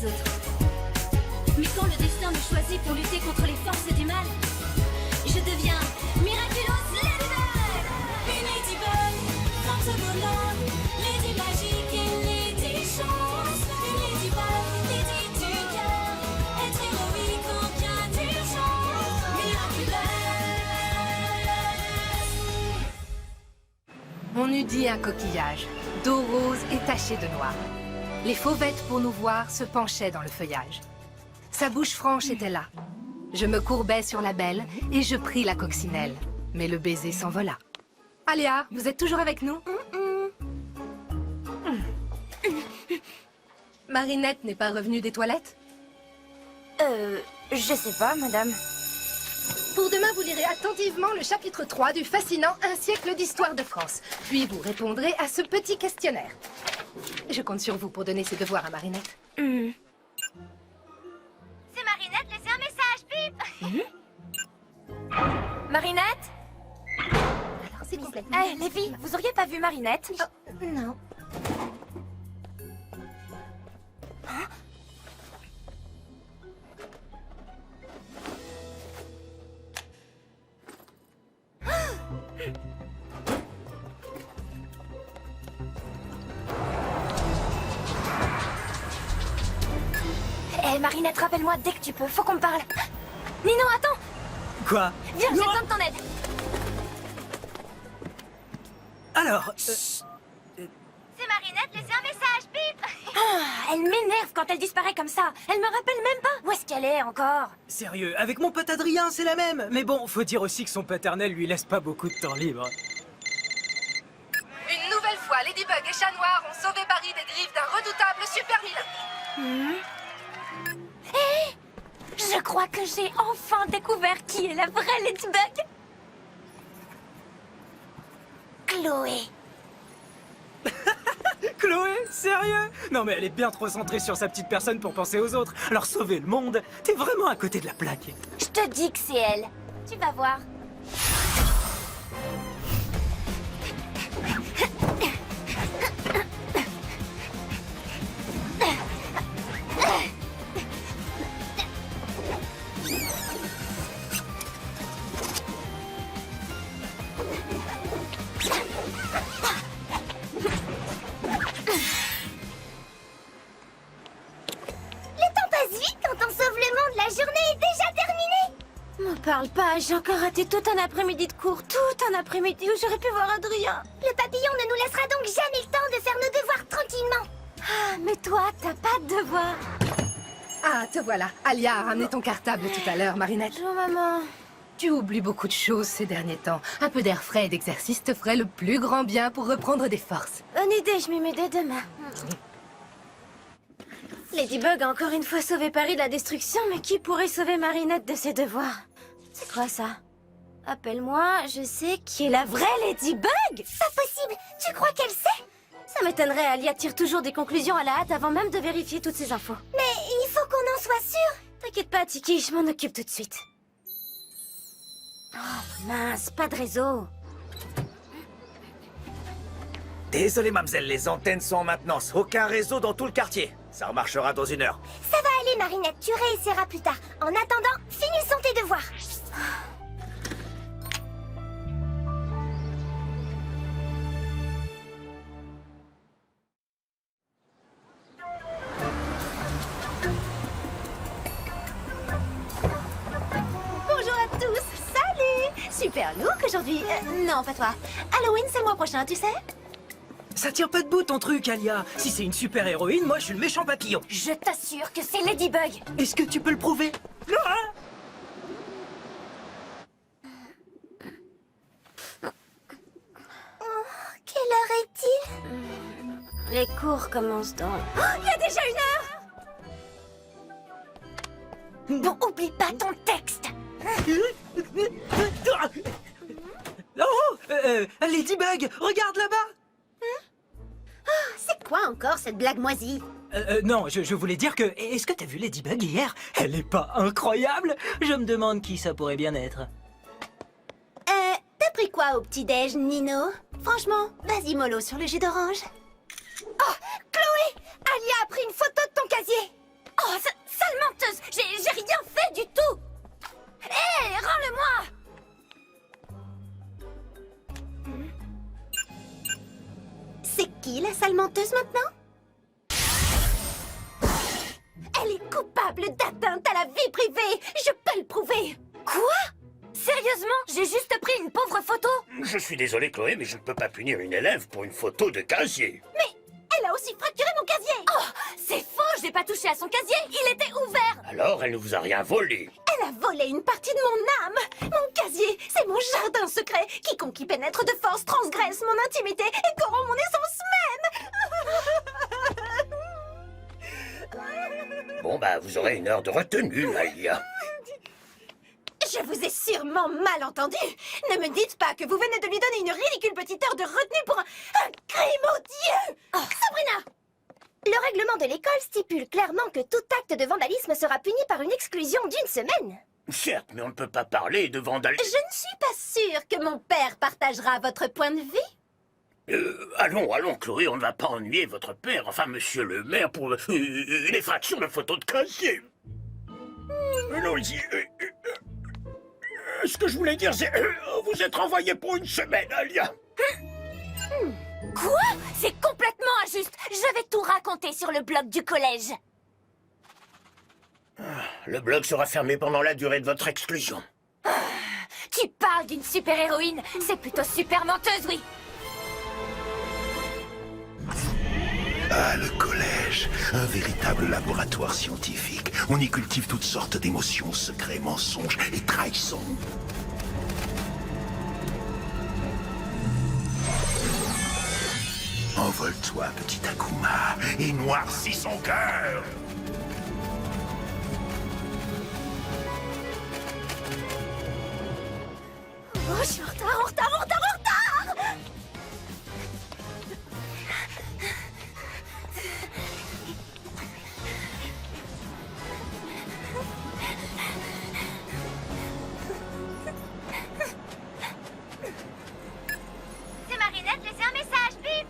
les autres. Mais quand le destin me choisit pour lutter contre les forces du mal, je deviens Miraculous Ladybug. Une Ladybug, force volante, Lady magique et Lady chance. Une Ladybug, Lady du cœur, être héroïque en bien d'urgence. Miraculous. On eût dit un coquillage, dos rose et taché de noir. Les fauvettes, pour nous voir, se penchaient dans le feuillage. Sa bouche franche était là. Je me courbais sur la belle et je pris la coccinelle. Mais le baiser s'envola. Alia, vous êtes toujours avec nous? Marinette n'est pas revenue des toilettes? Je sais pas, madame. Pour demain, vous lirez attentivement le chapitre 3 du fascinant Un siècle d'histoire de France. Puis vous répondrez à ce petit questionnaire. Je compte sur vous pour donner ses devoirs à Marinette. C'est Marinette, laissez un message, bip. Marinette? Alors, c'est complètement... Eh, les filles, vous auriez pas vu Marinette? Non. Eh, Marinette, rappelle-moi dès que tu peux, faut qu'on me parle. Nino, attends. Quoi? Viens, j'ai besoin de ton aide. Alors, C'est Marinette, laissez un message, bip. Elle m'énerve quand elle disparaît comme ça. Elle me rappelle même pas où est-ce qu'elle est encore. sérieux, avec mon pote Adrien, c'est la même. Mais bon, faut dire aussi que son paternel lui laisse pas beaucoup de temps libre. Une nouvelle fois, Ladybug et Chat Noir ont sauvé Paris des griffes d'un redoutable super vilain. Je crois que j'ai enfin découvert qui est la vraie Ladybug. Chloé. Chloé, sérieux? Non mais elle est bien trop centrée sur sa petite personne pour penser aux autres. Alors sauver le monde, t'es vraiment à côté de la plaque. Je te dis que c'est elle. Tu vas voir. Parle pas, j'ai encore raté tout un après-midi de cours, tout un après-midi où j'aurais pu voir Adrien. Le papillon ne nous laissera donc jamais le temps de faire nos devoirs tranquillement. Ah, mais toi, t'as pas de devoirs. Ah, te voilà. Alia a ramené ton cartable tout à l'heure, Marinette. Bonjour, maman. Tu oublies beaucoup de choses ces derniers temps. Un peu d'air frais et d'exercice te ferait le plus grand bien pour reprendre des forces. Bonne idée, je m'y mets dès demain. Ladybug a encore une fois sauvé Paris de la destruction, mais qui pourrait sauver Marinette de ses devoirs? C'est quoi ça? Appelle-moi, je sais qui est la vraie Ladybug. Pas possible, tu crois qu'elle sait? Ça m'étonnerait, Alia tire toujours des conclusions à la hâte avant même de vérifier toutes ces infos. Mais il faut qu'on en soit sûr. T'inquiète pas, Tiki, je m'en occupe tout de suite. Oh mince, pas de réseau. Désolé, mademoiselle, les antennes sont en maintenance. Aucun réseau dans tout le quartier. Ça remarchera dans 1 heure. Ça va aller, Marinette, tu réessayeras plus tard. En attendant, finissons tes devoirs. Bonjour à tous, salut. Super look aujourd'hui. Non, pas toi. Halloween, c'est le mois prochain, tu sais? Ça tient pas debout ton truc, Alia. Si c'est une super héroïne, moi je suis le méchant papillon. Je t'assure que c'est Ladybug. Est-ce que tu peux le prouver? Ah! Quelle heure est-il? Les cours commencent dans... Oh, il y a déjà 1 heure. Bon, oublie pas ton texte. Oh, Ladybug, regarde là-bas. C'est quoi encore cette blague moisie? Non, je voulais dire que... Est-ce que t'as vu Ladybug hier? Elle est pas incroyable? Je me demande qui ça pourrait bien être. T'as pris quoi au petit-déj, Nino? Franchement, vas-y mollo sur le jus d'orange. Oh, Chloé, Alia a pris une photo de ton casier. C'est qui la sale menteuse maintenant? Elle est coupable d'atteinte à la vie privée. Je peux le prouver. Quoi? Sérieusement? J'ai juste pris une pauvre photo. Je suis désolé, Chloé, mais je ne peux pas punir une élève pour une photo de casier. Mais elle a aussi fracturé mon casier. Oh, c'est faux, j'ai pas touché à son casier. Il était ouvert. Alors, elle ne vous a rien volé. Elle a volé une partie de mon âme. Mon casier, c'est mon jardin secret. Quiconque y pénètre de force transgresse mon intimité et corrompt mon essence même. Bon, bah, vous aurez une heure de retenue, Alia. Je vous ai sûrement mal entendu. Ne me dites pas que vous venez de lui donner une ridicule petite heure de retenue pour un crime odieux. Sabrina! Le règlement de l'école stipule clairement que tout acte de vandalisme sera puni par une exclusion d'1 semaine. Certes, mais on ne peut pas parler de vandalisme. Je ne suis pas sûre que mon père partagera votre point de vue. Allons, Chloé, on ne va pas ennuyer votre père, enfin, monsieur le maire, pour une effraction de photo de casier. Allons-y. Ce que je voulais dire, c'est... vous êtes renvoyé pour 1 semaine, Alia. Quoi? C'est complètement injuste. Je vais tout raconter sur le blog du collège. Le blog sera fermé pendant la durée de votre exclusion. Tu parles d'une super-héroïne. C'est plutôt super menteuse, oui. Ah, le collège, un véritable laboratoire scientifique. On y cultive toutes sortes d'émotions, secrets, mensonges et trahisons. Envole-toi, petit Akuma, et noircis son cœur. Oh, je suis en retard, en retard, en retard, en retard! C'est Marinette, laissez un message, bip.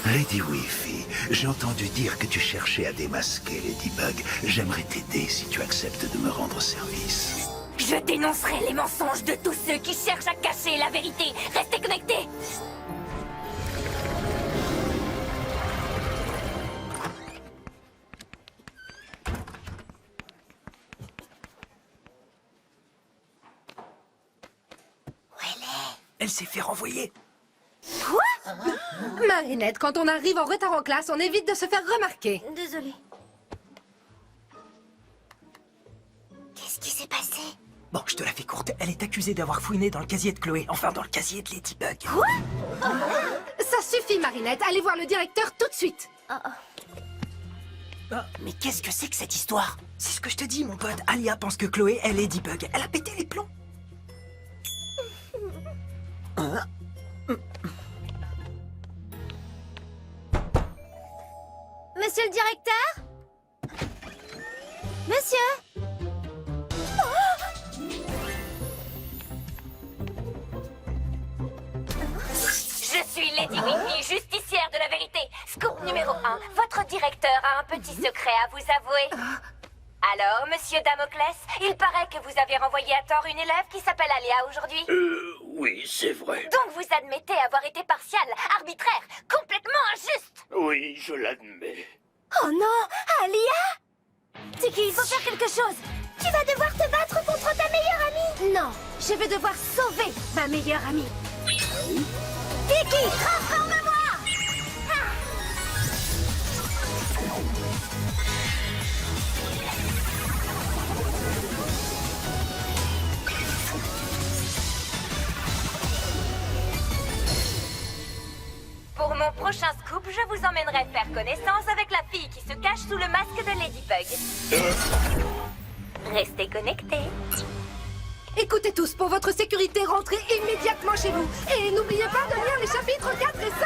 Lady Wi-Fi, j'ai entendu dire que tu cherchais à démasquer Ladybug. J'aimerais t'aider si tu acceptes de me rendre service. Je dénoncerai les mensonges de tous ceux qui cherchent à cacher la vérité. Restez connectés. Elle s'est fait renvoyer. Marinette, quand on arrive en retard en classe, on évite de se faire remarquer. Désolée. Qu'est-ce qui s'est passé? Bon, je te la fais courte. Elle est accusée d'avoir fouiné dans le casier de Chloé. Enfin, dans le casier de Ladybug. Ça suffit, Marinette. Allez voir le directeur tout de suite. Mais qu'est-ce que c'est que cette histoire? C'est ce que je te dis, mon pote. Alia pense que Chloé est Ladybug. Elle a pété les plombs. Monsieur le directeur? Monsieur? Je suis Lady Wi-Fi, justicière de la vérité. Scoop numéro 1. Votre directeur a un petit secret à vous avouer. Alors, monsieur Damoclès, il paraît que vous avez renvoyé à tort une élève qui s'appelle Alia aujourd'hui. Oui, c'est vrai. Donc vous admettez avoir été partial, arbitraire, complètement injuste. Oui, je l'admets. Oh non, Alia! Tiki, il faut faire quelque chose. Tu vas devoir te battre contre ta meilleure amie. Non, je vais devoir sauver ma meilleure amie. Tiki, transforme-moi! Pour mon prochain scoop, je vous emmènerai faire connaissance avec la fille qui se cache sous le masque de Ladybug. Restez connectés. Écoutez tous, pour votre sécurité, rentrez immédiatement chez vous. Et n'oubliez pas de lire les chapitres 4 et 5.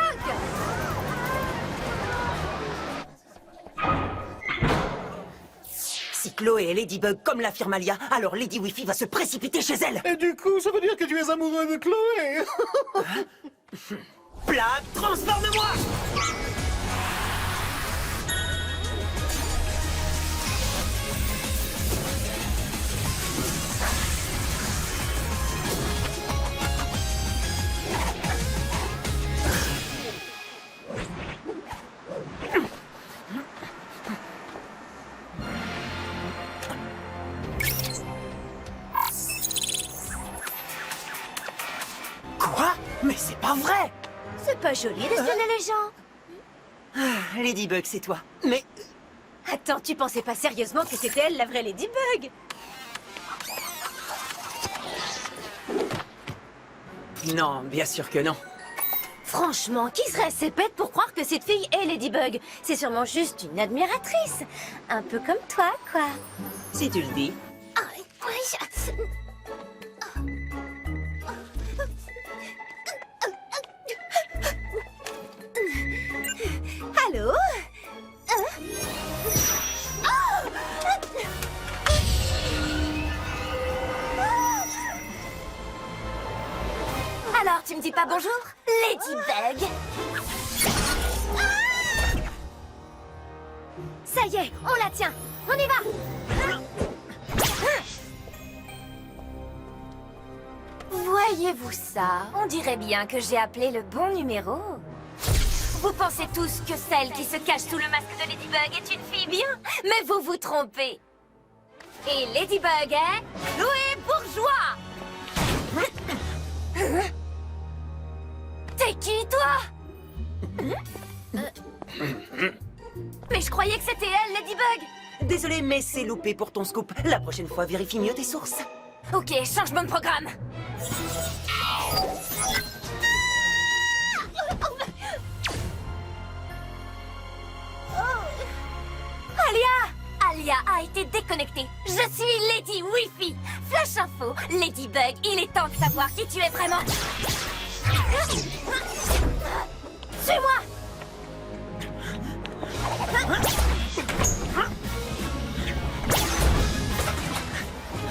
Si Chloé est Ladybug comme l'affirme Alia, alors Lady Wi-Fi va se précipiter chez elle. Et du coup, ça veut dire que tu es amoureux de Chloé. Blague, transforme-moi! Mais c'est pas vrai! C'est pas joli d'espionner les gens. Ladybug, c'est toi. Mais Attends, tu pensais pas sérieusement que c'était elle la vraie Ladybug? non, bien sûr que non. Franchement, qui serait assez bête pour croire que cette fille est Ladybug? C'est sûrement juste une admiratrice. Un peu comme toi, quoi. Si tu le dis. Ah, oui, Allô? Alors, tu me dis pas bonjour, Ladybug? Ça y est, on la tient. On y va. Voyez-vous ça? On dirait bien que j'ai appelé le bon numéro. Vous pensez tous que celle qui se cache sous le masque de Ladybug est une fille bien? Mais vous vous trompez. Et Ladybug est Louis Bourgeois. T'es qui, toi? Mais je croyais que c'était elle, Ladybug. Désolé, mais c'est loupé pour ton scoop. La prochaine fois, vérifie mieux tes sources. Ok, changement de programme. Alia a été déconnectée. Je suis Lady Wi-Fi. Flash info, Ladybug, il est temps de savoir qui tu es vraiment. Suis-moi.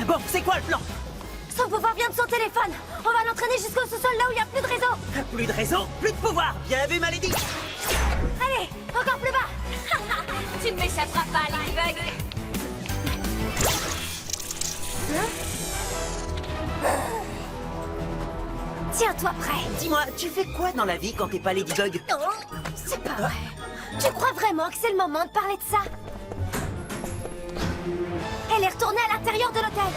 Bon, c'est quoi le plan? Son pouvoir vient de son téléphone. On va l'entraîner jusqu'au sous-sol, là où il n'y a plus de réseau. Plus de réseau, plus de pouvoir. Bien vu, ma lady. Allez, encore plus bas. Tu ne m'échapperas pas, Ladybug. Tiens-toi prêt. Dis-moi, tu fais quoi dans la vie quand t'es pas Ladybug? Oh, c'est pas vrai. Tu crois vraiment que c'est le moment de parler de ça? Elle est retournée à l'intérieur de l'hôtel.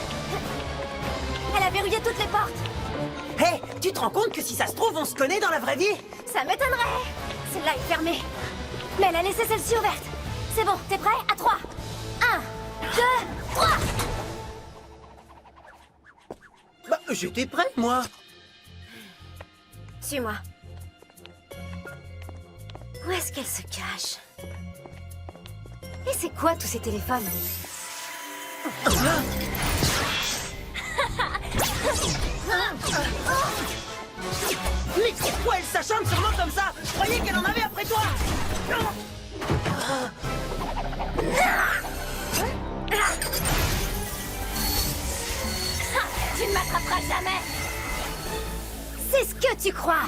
Elle a verrouillé toutes les portes. Hé, tu te rends compte que si ça se trouve, on se connaît dans la vraie vie? Ça m'étonnerait. Celle-là est fermée. Mais elle a laissé celle-ci ouverte. C'est bon, t'es prêt? À 3. 1, 2, 3. Bah, j'étais prêt, moi. Suis-moi. Où est-ce qu'elle se cache? Et c'est quoi tous ces téléphones? Mais pourquoi elle s'acharne sur moi comme ça? Je croyais qu'elle en avait après toi. Tu ne m'attraperas jamais. C'est ce que tu crois.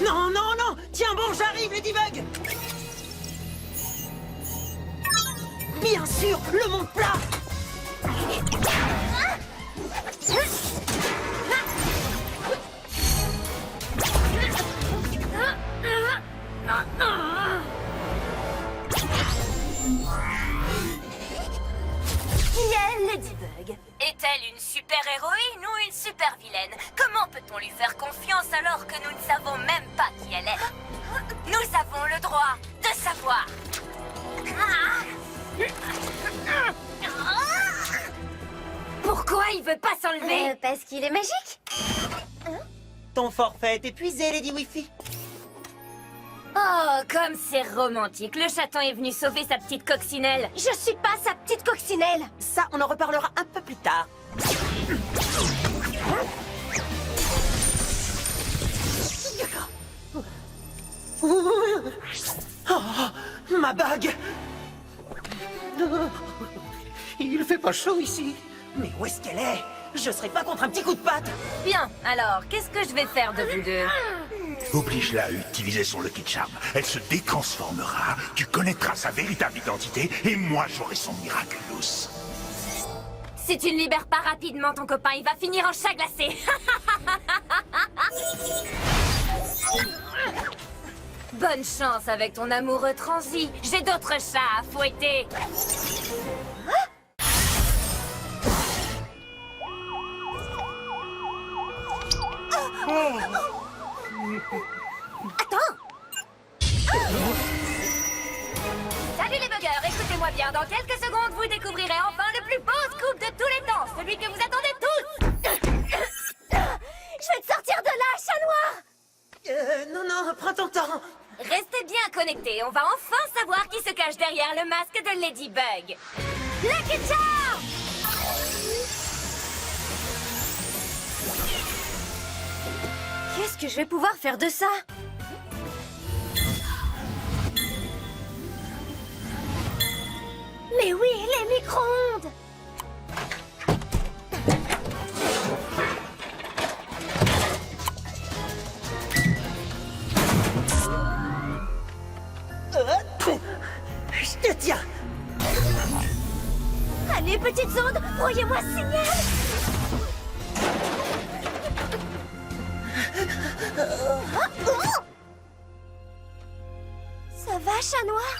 Non, non, non. Tiens bon, j'arrive, Ladybug. Bien sûr, le monde plat. Ladybug. Est-elle une super-héroïne ou une super-vilaine? Comment peut-on lui faire confiance alors que nous ne savons même pas qui elle est? Nous avons le droit de savoir. Pourquoi il veut pas s'enlever? Parce qu'il est magique. Ton forfait est épuisé, Lady Wi-Fi. Oh, comme c'est romantique. Le chaton est venu sauver sa petite coccinelle. Je suis pas sa petite coccinelle. Ça, on en reparlera un peu plus tard. Oh, ma bague. Il fait pas chaud ici. Mais où est-ce qu'elle est? Je serai pas contre un petit coup de patte. Bien, alors, qu'est-ce que je vais faire de vous deux? Oblige-la à utiliser son Lucky Charm. Elle se détransformera, tu connaîtras sa véritable identité, et moi j'aurai son Miraculous. Si tu ne libères pas rapidement ton copain, il va finir en chat glacé. Bonne chance avec ton amoureux transi. J'ai d'autres chats à fouetter. Salut les buggers, écoutez-moi bien. Dans quelques secondes, vous découvrirez enfin le plus beau scoop de tous les temps. Celui que vous attendez tous. Je vais te sortir de là, chat noir. Non, prends ton temps. Restez bien connectés, on va enfin savoir qui se cache derrière le masque de Ladybug. Lucky Charm! Qu'est-ce que je vais pouvoir faire de ça? Mais oui, les micro-ondes! Je te tiens. Allez, petites ondes, envoyez-moi ce signal! Ça va, chat noir?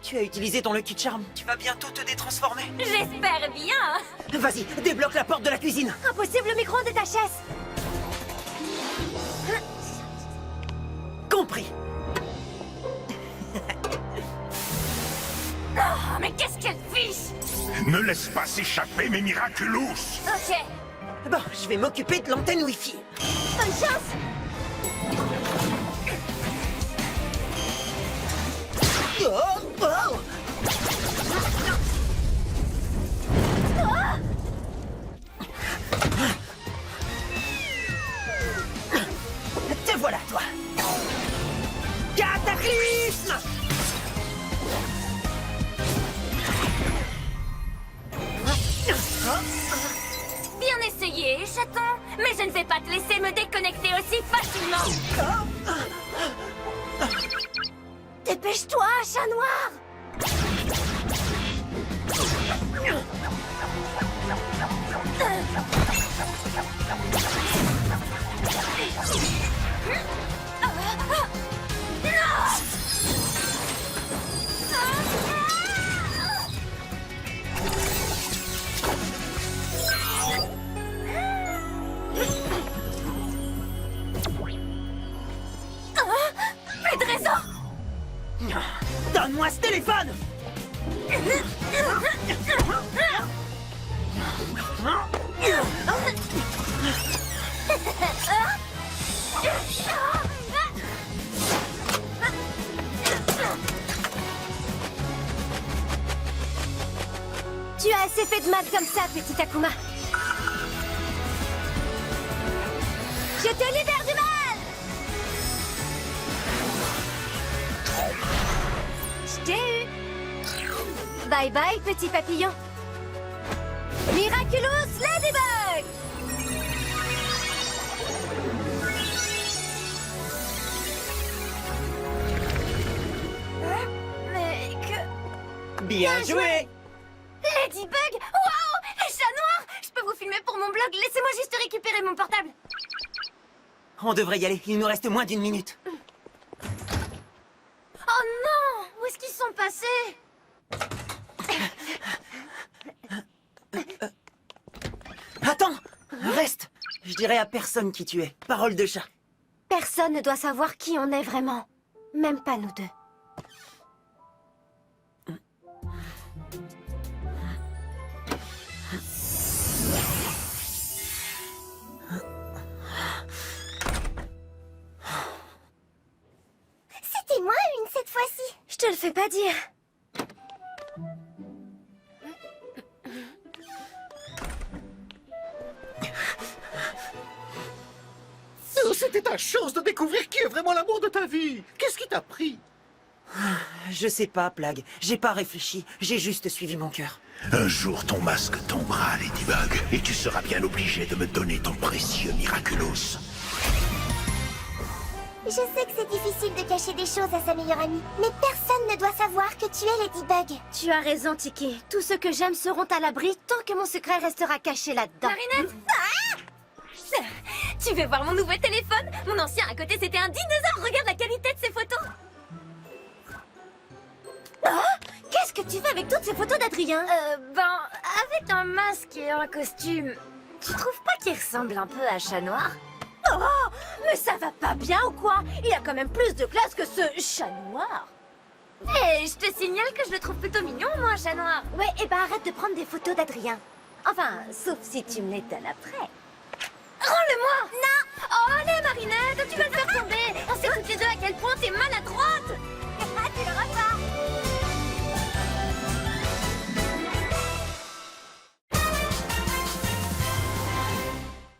Tu as utilisé ton Lucky Charm. Tu vas bientôt te détransformer. J'espère bien! Vas-y, débloque la porte de la cuisine. Impossible, le micro-ondes est HS! Compris. Oh, mais qu'est-ce qu'elle fiche! Ne laisse pas s'échapper mes Miraculous. Ok, Bon, je vais m'occuper de l'antenne Wi-Fi. bonne chance! Oh, oh. Te voilà, toi. Cataclysme! Bien essayé, chaton, mais je ne vais pas te laisser me déconnecter aussi facilement. Dépêche-toi, chat noir! Plus de réseau! Donne-moi ce téléphone! Tu as assez fait de mal comme ça, petit Akuma. Je te libère du mal! Je t'ai eu! Bye bye, petit papillon. Miraculous Ladybug! Mais que... Bien joué! Ladybug? Waouh! Chat noir! Je peux vous filmer pour mon blog, laissez-moi juste récupérer mon portable. On devrait y aller, il nous reste moins d'une minute. Oh non! Où est-ce qu'ils sont passés? Attends! Reste! Je dirai à personne qui tu es. Parole de chat. Personne ne doit savoir qui on est vraiment. Même pas nous deux. C'était moi une cette fois-ci. Je te le fais pas dire. Oh, c'était ta chance de découvrir qui est vraiment l'amour de ta vie. Qu'est-ce qui t'a pris? Je sais pas, Plague. J'ai pas réfléchi. J'ai juste suivi mon cœur. Un jour, ton masque tombera, Ladybug, et tu seras bien obligé de me donner ton précieux Miraculous. Je sais que c'est difficile de cacher des choses à sa meilleure amie, mais personne ne doit savoir que tu es Ladybug. Tu as raison, Tiki. Tous ceux que j'aime seront à l'abri tant que mon secret restera caché là-dedans. Marinette! Tu veux voir mon nouveau téléphone? Mon ancien à côté, c'était un dinosaure. Regarde la qualité de ces photos. Oh, qu'est-ce que tu fais avec toutes ces photos d'Adrien? Avec un masque et un costume, tu trouves pas qu'il ressemble un peu à Chat Noir? Oh, mais ça va pas bien ou quoi? Il a quand même plus de classe que ce Chat Noir. Eh, je te signale que je le trouve plutôt mignon, moi, Chat Noir. Ouais, et bah arrête de prendre des photos d'Adrien. Enfin, sauf si tu me les donnes après. Rends-le-moi! Non! Oh, allez, Marinette, tu vas le faire tomber! On sait toutes les deux à quel point t'es mal